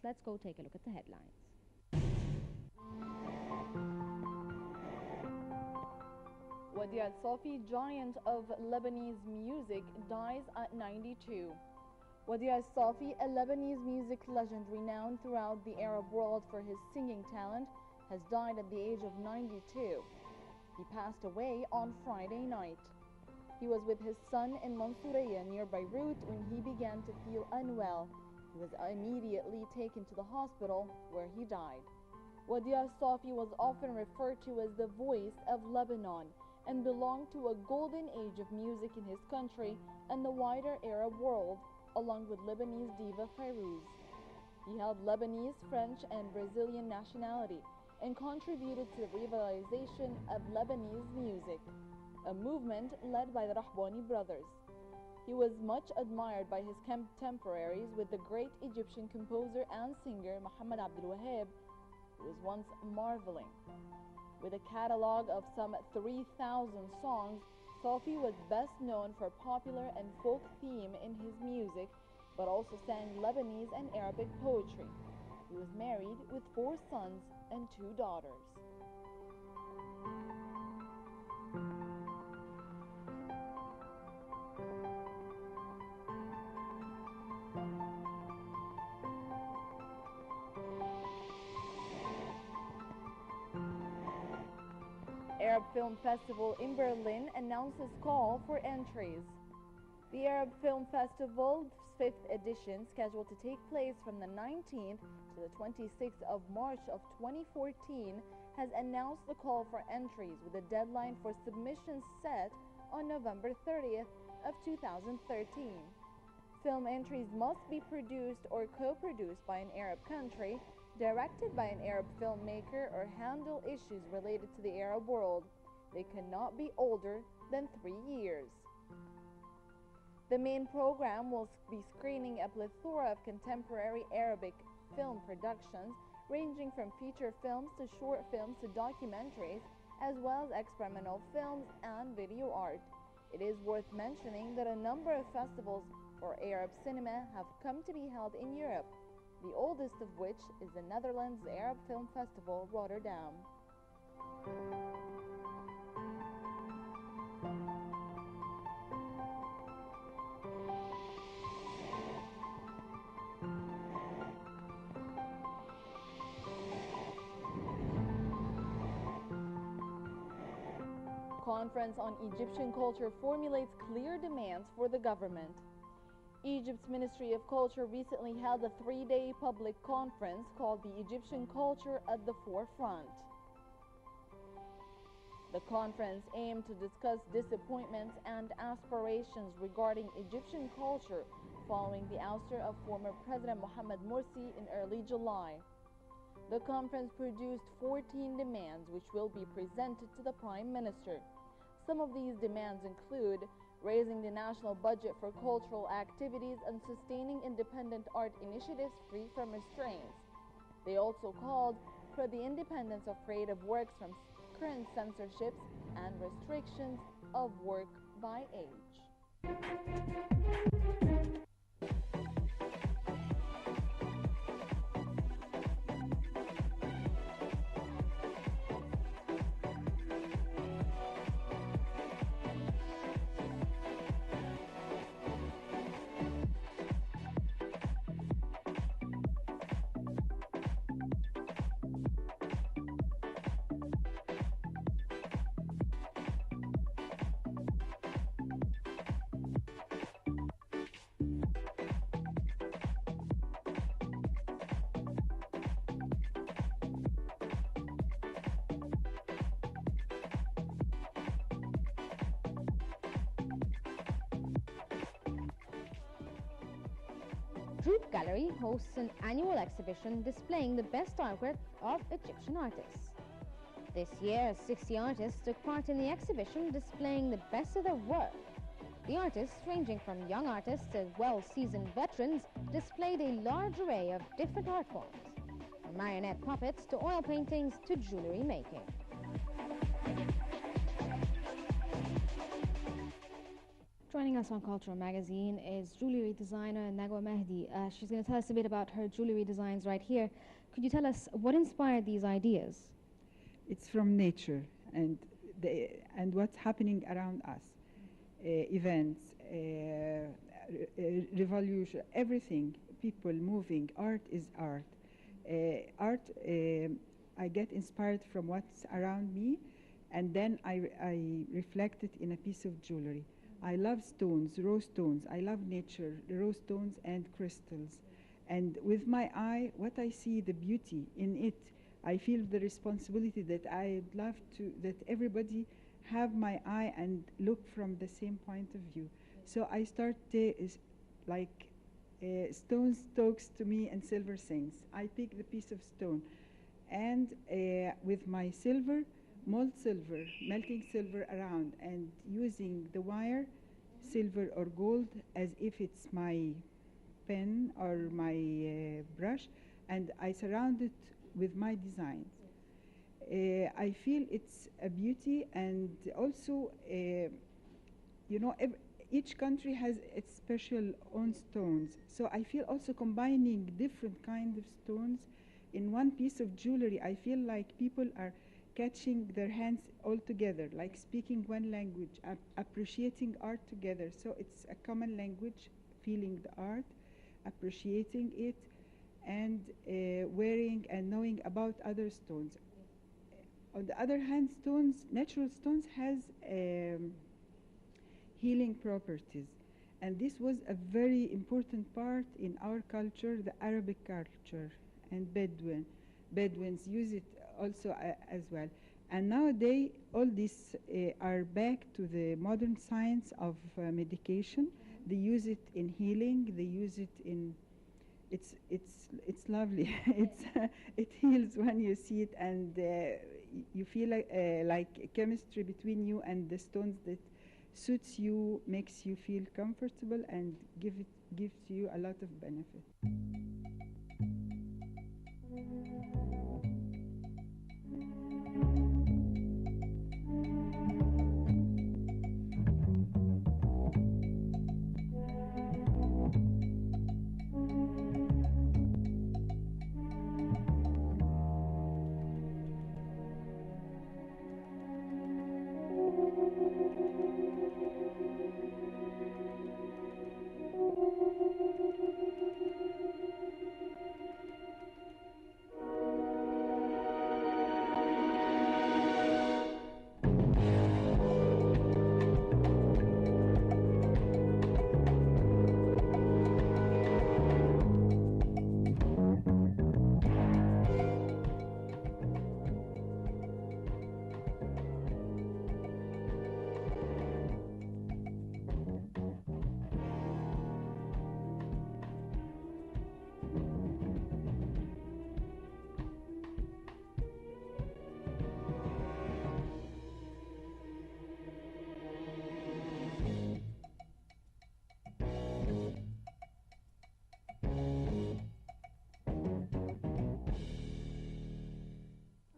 let's go take a look at the headlines. Wadi al-Safi, giant of Lebanese music, dies at 92. Wadi al-Safi, a Lebanese music legend renowned throughout the Arab world for his singing talent, has died at the age of 92. He passed away on Friday night. He was with his son in Mansouriya near Beirut when he began to feel unwell. He was immediately taken to the hospital where he died. Wadi al-Safi was often referred to as the voice of Lebanon and belonged to a golden age of music in his country and the wider Arab world, along with Lebanese diva Fayrouz. He held Lebanese, French, and Brazilian nationality and contributed to the revitalization of Lebanese music, a movement led by the Rahbani brothers. He was much admired by his contemporaries, with the great Egyptian composer and singer Muhammad Abdul Wahab, who was once marveling. With a catalog of some 3,000 songs, Safi was best known for popular and folk theme in his music, but also sang Lebanese and Arabic poetry. He was married with 4 sons and 2 daughters. Arab Film Festival in Berlin announces call for entries. The Arab Film Festival's 5th edition, scheduled to take place from the 19th to the 26th of March of 2014, has announced the call for entries, with a deadline for submissions set on November 30th of 2013. Film entries must be produced or co-produced by an Arab country, directed by an Arab filmmaker, or handle issues related to the Arab world. They cannot be older than 3 years. The main program will be screening a plethora of contemporary Arabic film productions, ranging from feature films to short films to documentaries, as well as experimental films and video art. It is worth mentioning that a number of festivals for Arab cinema have come to be held in Europe, the oldest of which is the Netherlands Arab Film Festival, Rotterdam. Conference on Egyptian Culture formulates clear demands for the government. Egypt's Ministry of Culture recently held a 3-day public conference called the Egyptian Culture at the Forefront. The conference aimed to discuss disappointments and aspirations regarding Egyptian culture following the ouster of former President Mohamed Morsi in early July. The conference produced 14 demands which will be presented to the Prime Minister. Some of these demands include raising the national budget for cultural activities and sustaining independent art initiatives free from restraints. They also called for the independence of creative works from current censorships and restrictions of work by age. Jewellery hosts an annual exhibition displaying the best artwork of Egyptian artists. This year, 60 artists took part in the exhibition displaying the best of their work. The artists, ranging from young artists to well-seasoned veterans, displayed a large array of different art forms, from marionette puppets to oil paintings to jewellery making. joining us on Cultural Magazine is jewelry designer Nagwa Mehdi. She's going to tell us a bit about her jewelry designs right here. Could you tell us what inspired these ideas? It's from nature and what's happening around us, events, revolution, everything, people moving. Art is art. Art, I get inspired from what's around me, and then I reflect it in a piece of jewelry. I love stones, rose stones. I love nature, rose stones and crystals. And with my eye, what I see, the beauty in it, I feel the responsibility that I'd love to, that everybody have my eye and look from the same point of view. So I start stones talks to me and silver sings. I pick the piece of stone, and with my silver, mold silver, melting silver around, and using the wire, silver or gold, as if it's my pen or my brush, and I surround it with my designs. I feel it's a beauty, and also, each country has its special own stones. So I feel also combining different kind of stones in one piece of jewelry. I feel like people are catching their hands all together, like speaking one language, appreciating art together. So it's a common language, feeling the art, appreciating it, and wearing and knowing about other stones. On the other hand, natural stones has healing properties. And this was a very important part in our culture, the Arabic culture, and Bedouins use it also as well. And nowadays, all these are back to the modern science of medication. They use it in healing. They use it in. It's lovely. It heals when you see it, and you feel like chemistry between you and the stones that suits you, makes you feel comfortable, and gives you a lot of benefit.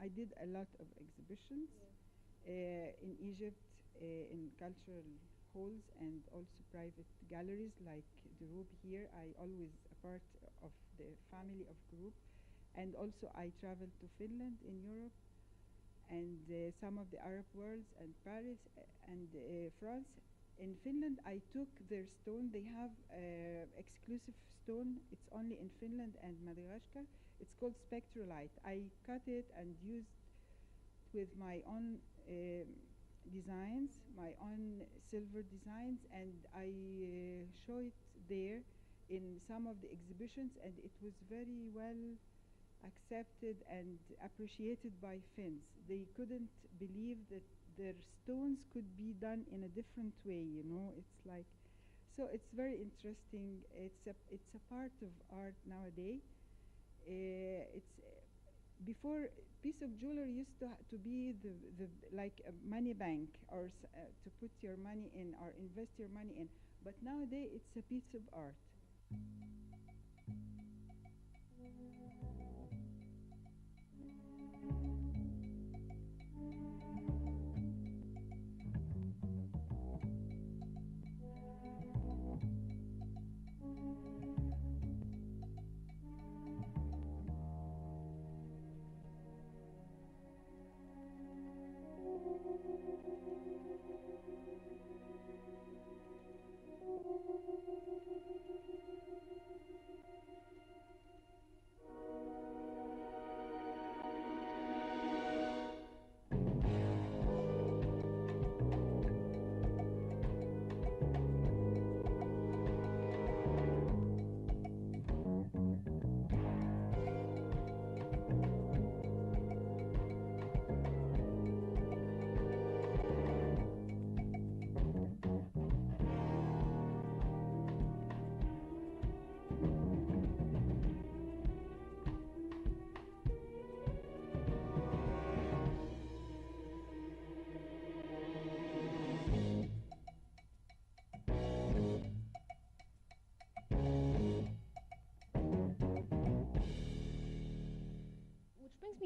I did a lot of exhibitions in Egypt, in cultural halls, and also private galleries like the Rube here. I always a part of the family of group, and also I traveled to Finland in Europe, and some of the Arab worlds, and Paris and France. In Finland, I took their stone. They have exclusive stone. It's only in Finland and Madagascar. It's called spectrolite. I cut it and used with my own designs, my own silver designs, and I show it there in some of the exhibitions, and it was very well accepted and appreciated by Finns. They couldn't believe that their stones could be done in a different way, It's like, so it's very interesting. It's a part of art nowadays. It's before, piece of jewelry used to be the like a money bank, or to put your money in or invest your money in. But nowadays it's a piece of art.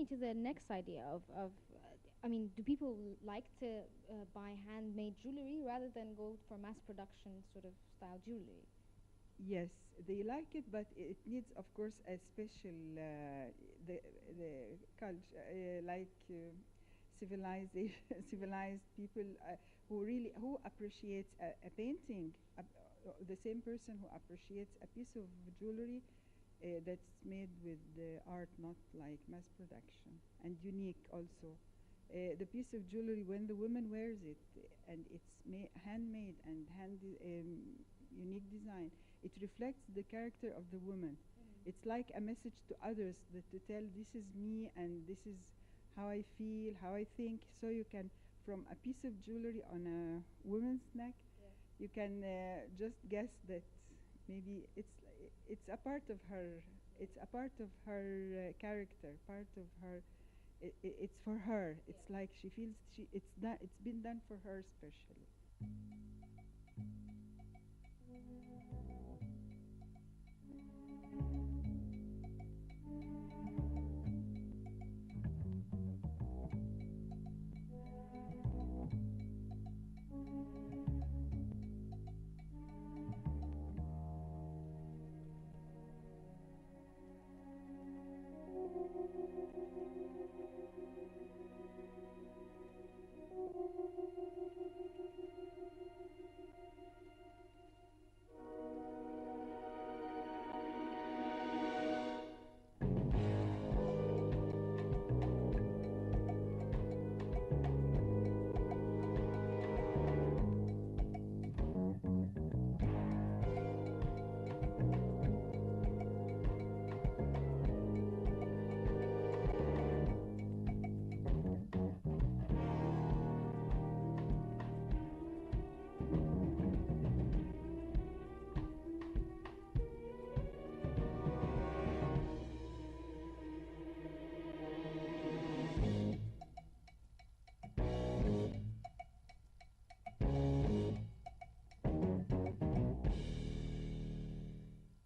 me to the next idea of I mean, do people like to buy handmade jewelry rather than go for mass production sort of style jewelry? Yes, they like it, but it needs, of course, a special the culture, civilization, civilized people who appreciates a painting. The same person who appreciates a piece of jewelry that's made with art, not like mass production, and unique also. The piece of jewelry, when the woman wears it, and it's handmade and unique design, it reflects the character of the woman. It's like a message to others that to tell this is me and this is how I feel, how I think. So you can, from a piece of jewelry on a woman's neck, you can just guess that maybe it's a part of her. It's a part of her character, part of her. It's for her. It's like she feels it's done. It's been done for her specially.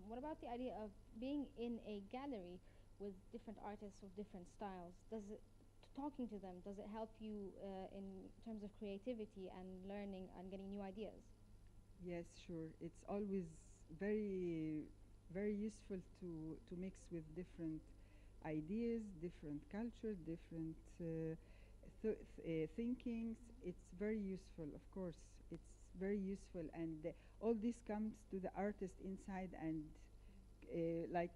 What about the idea of being in a gallery with different artists of different styles? Talking to them, does it help you in terms of creativity and learning and getting new ideas? Yes, sure. It's always very, very useful to mix with different ideas, different culture, different thinkings. It's very useful, of course. It's very useful, and all this comes to the artist inside, and like